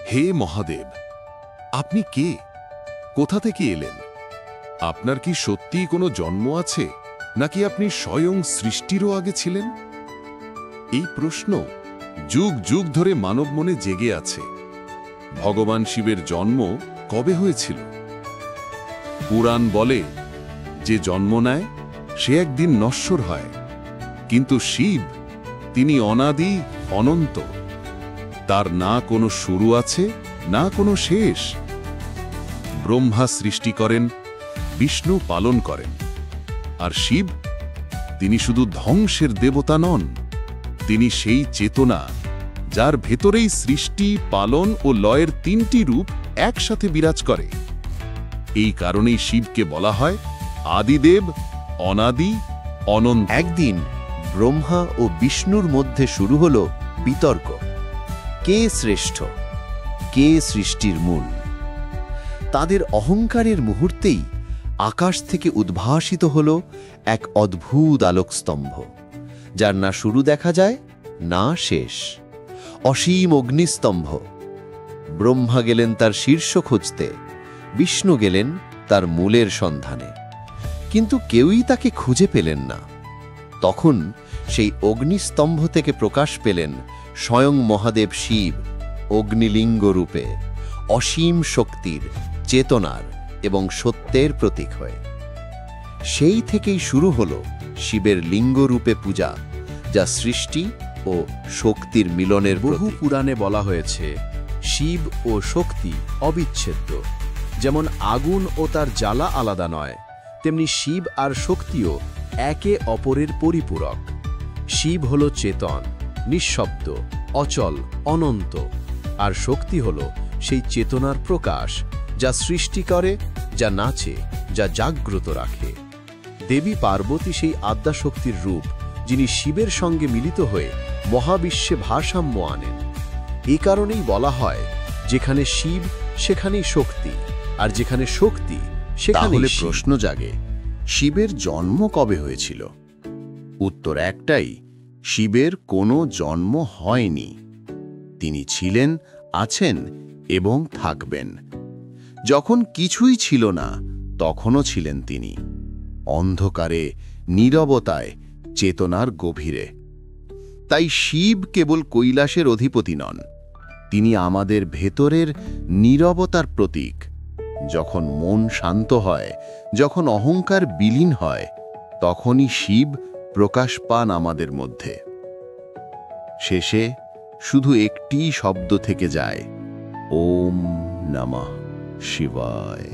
হে মহাদেব, আপনি কে? কোথা থেকে এলেন? আপনার কি সত্যিই কোনো জন্ম আছে, নাকি আপনি স্বয়ং সৃষ্টিরও আগে ছিলেন? এই প্রশ্ন যুগ যুগ ধরে মানব মনে জেগে আছে। ভগবান শিবের জন্ম কবে হয়েছিল? পুরাণ বলে, যে জন্ম নেয় সে একদিন নশ্বর হয়, কিন্তু শিব, তিনি অনাদি, অনন্ত। তার না কোনো শুরু আছে, না কোনো শেষ। ব্রহ্মা সৃষ্টি করেন, বিষ্ণু পালন করেন, আর শিব, তিনি শুধু ধ্বংসের দেবতা নন, তিনি সেই চেতনা যার ভেতরেই সৃষ্টি, পালন ও লয়ের তিনটি রূপ একসাথে বিরাজ করে। এই কারণেই শিবকে বলা হয় আদিদেব, অনাদি, অনন্ত। একদিন ব্রহ্মা ও বিষ্ণুর মধ্যে শুরু হলো বিতর্ক। কে শ্রেষ্ঠ, কে সৃষ্টির মূল? তাদের অহংকারের মুহূর্তেই আকাশ থেকে উদ্ভাসিত হল এক অদ্ভুত আলোকস্তম্ভ, যার না শুরু দেখা যায়, না শেষ। অসীম অগ্নিস্তম্ভ। ব্রহ্মা গেলেন তার শীর্ষ খুঁজতে, বিষ্ণু গেলেন তার মূলের সন্ধানে, কিন্তু কেউই তাকে খুঁজে পেলেন না। তখন সেই অগ্নিস্তম্ভ থেকে প্রকাশ পেলেন স্বয়ং মহাদেব শিব, অগ্নিলিঙ্গ রূপে, অসীম শক্তির, চেতনার এবং সত্যের প্রতীক হয়ে। সেই থেকেই শুরু হল শিবের লিঙ্গরূপে পূজা, যা সৃষ্টি ও শক্তির মিলনের বহু প্রতীক। পুরাণে বলা হয়েছে শিব ও শক্তি অবিচ্ছেদ্য। যেমন আগুন ও তার জ্বালা আলাদা নয়, তেমনি শিব আর শক্তিও একে অপরের পরিপূরক। শিব হল চেতন, নিঃশব্দ, অচল, অনন্ত, আর শক্তি হল সেই চেতনার প্রকাশ, যা সৃষ্টি করে, যা নাচে, যা জাগ্রত রাখে। দেবী পার্বতী সেই আদ্যাশক্তির রূপ, যিনি শিবের সঙ্গে মিলিত হয়ে মহাবিশ্বে ভারসাম্য আনেন। এই কারণেই বলা হয়, যেখানে শিব সেখানেই শক্তি, আর যেখানে শক্তি সেখানেই তাহলে শিব। প্রশ্ন জাগে, শিবের জন্ম কবে হয়েছিল? উত্তর একটাই, শিবের কোনো জন্ম হয়নি। তিনি ছিলেন, আছেন এবং থাকবেন। যখন কিছুই ছিল না, তখনও ছিলেন তিনি, অন্ধকারে, নীরবতায়, চেতনার গভীরে। তাই শিব কেবল কৈলাসের অধিপতি নন, তিনি আমাদের ভেতরের নীরবতার প্রতীক। যখন মন শান্ত হয়, যখন অহংকার বিলীন হয়, তখনই শিব প্রকাশ পান আমাদের মধ্যে। শেষে শুধু একটি শব্দ থেকে যায়, ওম নমঃ শিবায়।